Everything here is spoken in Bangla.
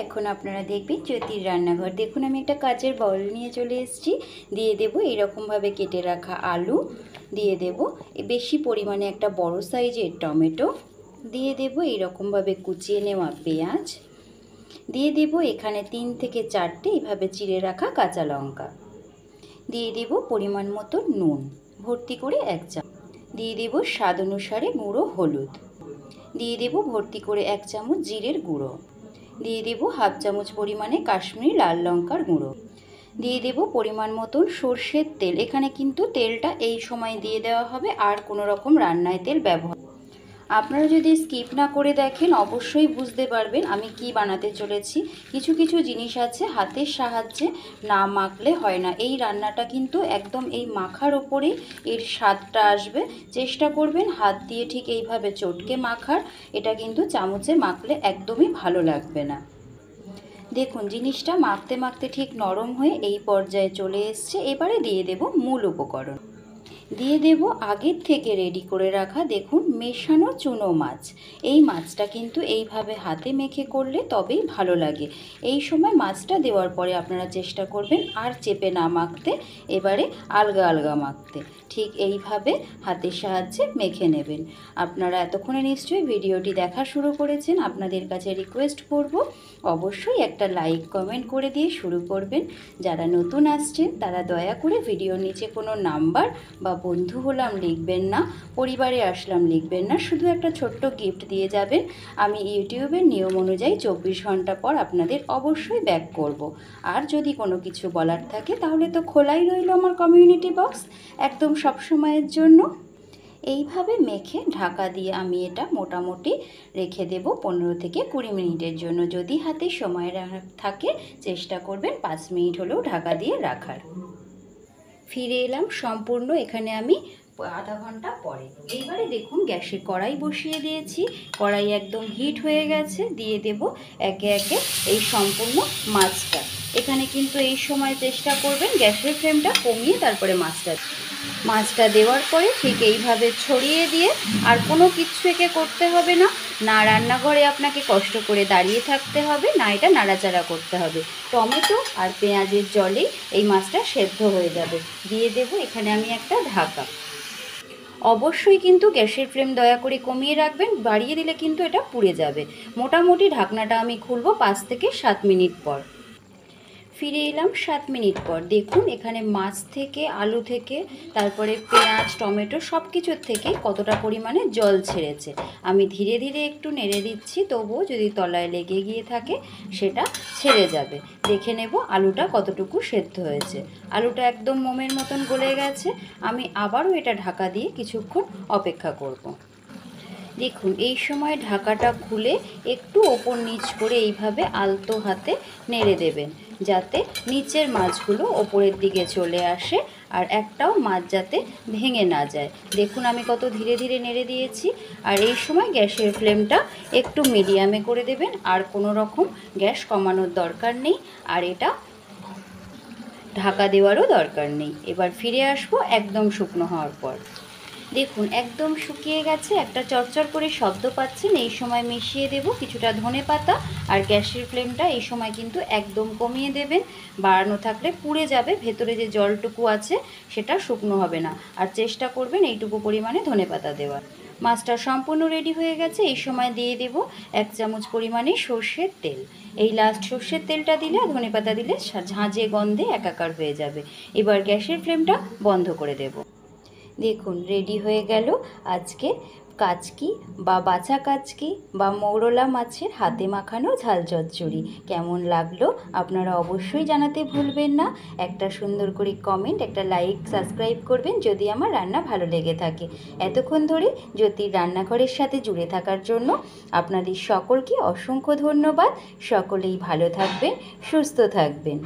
এখন আপনারা দেখবেন জ্যোতির রান্নাঘর। দেখুন আমি একটা কাচের বাউল নিয়ে চলে এসেছি। দিয়ে দেব এরকমভাবে কেটে রাখা আলু, দিয়ে দেব বেশি পরিমাণে একটা বড় সাইজের টমেটো, দিয়ে দেব এইরকমভাবে কুচিয়ে নেওয়া পেঁয়াজ, দিয়ে দেব এখানে 3 থেকে 4টে এইভাবে চিড়ে রাখা কাঁচা লঙ্কা, দিয়ে দেব পরিমাণ মতো নুন ভর্তি করে 1 চামচ, দিয়ে দেব স্বাদ অনুসারে গুঁড়ো হলুদ, দিয়ে দেব ভর্তি করে 1 চামচ জিরের গুঁড়ো, দিয়ে দেব হাফ চামচ পরিমাণে কাশ্মীরি লাল লঙ্কার গুঁড়ো, দিয়ে দেব পরিমাণ মতন সর্ষের তেল। এখানে কিন্তু তেলটা এই সময় দিয়ে দেওয়া হবে, আর কোনো রকম রান্নায় তেল ব্যবহার। আপনারা যদি স্কিপ না করে দেখেন অবশ্যই বুঝতে পারবেন আমি কি বানাতে চলেছি। কিছু কিছু জিনিস আছে হাতের সাহায্যে না মাখলে হয় না। এই রান্নাটা কিন্তু একদম এই মাখার ওপরেই এর স্বাদটা আসবে। চেষ্টা করবেন হাত দিয়ে ঠিক এইভাবে চটকে মাখার। এটা কিন্তু চামচে মাখলে একদমই ভালো লাগবে না। দেখুন জিনিসটা মাখতে মাখতে ঠিক নরম হয়ে এই পর্যায়ে চলে এসছে। এবারে দিয়ে দেব মূল উপকরণ, দিয়ে দেব আগের থেকে রেডি করে রাখা দেখুন মেশানো চুনো মাছ। এই মাছটা কিন্তু এইভাবে হাতে মেখে করলে তবেই ভালো লাগে। এই সময় মাছটা দেওয়ার পরে আপনারা চেষ্টা করবেন আর চেপে না মাখতে, এবারে আলগা আলগা মাখতে। ঠিক এইভাবে হাতের সাহায্যে মেখে নেবেন। আপনারা এতক্ষণে নিশ্চয়ই ভিডিওটি দেখা শুরু করেছেন। আপনাদের কাছে রিকোয়েস্ট করব অবশ্যই একটা লাইক কমেন্ট করে দিয়ে শুরু করবেন। যারা নতুন আসছেন তারা দয়া করে ভিডিওর নিচে কোনো নাম্বার বা বন্ধু হলাম লিখবেন না, পরিবারে আসলাম লিখবেন না, শুধু একটা ছোট্ট গিফট দিয়ে যাবেন। আমি ইউটিউবের নিয়ম অনুযায়ী 24 ঘন্টা পর আপনাদের অবশ্যই ব্যাক করব। আর যদি কোনো কিছু বলার থাকে তাহলে তো খোলাই রইল আমার কমিউনিটি বক্স একদম সব সময়ের জন্য। এইভাবে মেখে ঢাকা দিয়ে আমি এটা মোটামুটি রেখে দেব 15 থেকে 20 মিনিটের জন্য। যদি হাতে সময় থাকে চেষ্টা করবেন 5 মিনিট হলেও ঢাকা দিয়ে রাখার। ফিরে এলাম সম্পূর্ণ এখানে আমি আধা ঘন্টা পরে। এইবারে দেখুন গ্যাসে কড়াই বসিয়ে দিয়েছি, কড়াই একদম হিট হয়ে গেছে। দিয়ে দেব একে একে এই সম্পূর্ণ মাছটা। এখানে কিন্তু এই সময় চেষ্টা করবেন গ্যাসের ফ্লেমটা কমিয়ে তারপরে মাছটা দেওয়ার পরে ঠিক এইভাবে ছড়িয়ে দিয়ে আর কোনো কিছু একে করতে হবে না। না রান্নাঘরে আপনাকে কষ্ট করে দাঁড়িয়ে থাকতে হবে, না এটা নাড়াচাড়া করতে হবে। টমেটো আর পেঁয়াজের জলেই এই মাছটা সেদ্ধ হয়ে যাবে। দিয়ে দেব এখানে আমি একটা ঢাকা। অবশ্যই কিন্তু গ্যাসের ফ্লেম দয়া করে কমিয়ে রাখবেন, বাড়িয়ে দিলে কিন্তু এটা পুড়ে যাবে। মোটামুটি ঢাকনাটা আমি খুলবো 5 থেকে 7 মিনিট পর। ফিরে এলাম 7 মিনিট পর। দেখুন এখানে মাছ থেকে, আলু থেকে, তারপরে পেঁয়াজ টমেটো সব কিছুর থেকে কতটা পরিমাণে জল ছেড়েছে। আমি ধীরে ধীরে একটু নেড়ে দিচ্ছি, তবুও যদি তলায় লেগে গিয়ে থাকে সেটা ছেড়ে যাবে। দেখে নেব আলুটা কতটুকু সেদ্ধ হয়েছে। আলুটা একদম মোমের মতন গলে গেছে। আমি আবারও এটা ঢাকা দিয়ে কিছুক্ষণ অপেক্ষা করব। দেখুন এই সময় ঢাকাটা খুলে একটু ওপর নিচ করে এইভাবে আলতো হাতে নেড়ে দেবেন, যাতে নিচের মাছগুলো ওপরের দিকে চলে আসে আর একটাও মাছ যাতে ভেঙে না যায়। দেখুন আমি কত ধীরে ধীরে নেড়ে দিয়েছি। আর এই সময় গ্যাসের ফ্লেমটা একটু মিডিয়ামে করে দেবেন, আর কোনো রকম গ্যাস কমানোর দরকার নেই, আর এটা ঢাকা দেওয়ারও দরকার নেই। এবার ফিরে আসবো একদম শুকনো হওয়ার পর। দেখুন একদম শুকিয়ে গেছে, একটা চরচর করে শব্দ পাচ্ছেন। এই সময় মিশিয়ে দেব কিছুটা ধনেপাতা, আর গ্যাসের ফ্লেমটা এই সময় কিন্তু একদম কমিয়ে দেবেন। বাড়ানো থাকলে পুড়ে যাবে, ভেতরে যে জলটুকু আছে সেটা শুকনো হবে না। আর চেষ্টা করবেন এইটুকু পরিমাণে ধনেপাতা দেওয়ার। মাছটা সম্পূর্ণ রেডি হয়ে গেছে। এই সময় দিয়ে দেব 1 চামচ পরিমাণে সর্ষের তেল। এই লাস্ট সর্ষের তেলটা দিলে আর ধনেপাতা দিলে ঝাঁঝে গন্ধে একাকার হয়ে যাবে। এবার গ্যাসের ফ্লেমটা বন্ধ করে দেব। দেখুন রেডি হয়ে গেল আজকে কাচকি বা বাছা কাচকি বা মৌরলা মাছের হাতে মাখানো ঝাল চচ্চড়ি। কেমন লাগলো আপনারা অবশ্যই জানাতে ভুলবেন না। একটা সুন্দর করে কমেন্ট, একটা লাইক, সাবস্ক্রাইব করবেন যদি আমার রান্না ভালো লেগে থাকে। এতক্ষণ ধরে জ্যোতির রান্নাঘরের সাথে জুড়ে থাকার জন্য আপনাদের সকলকে অসংখ্য ধন্যবাদ। সকলেই ভালো থাকবেন, সুস্থ থাকবেন।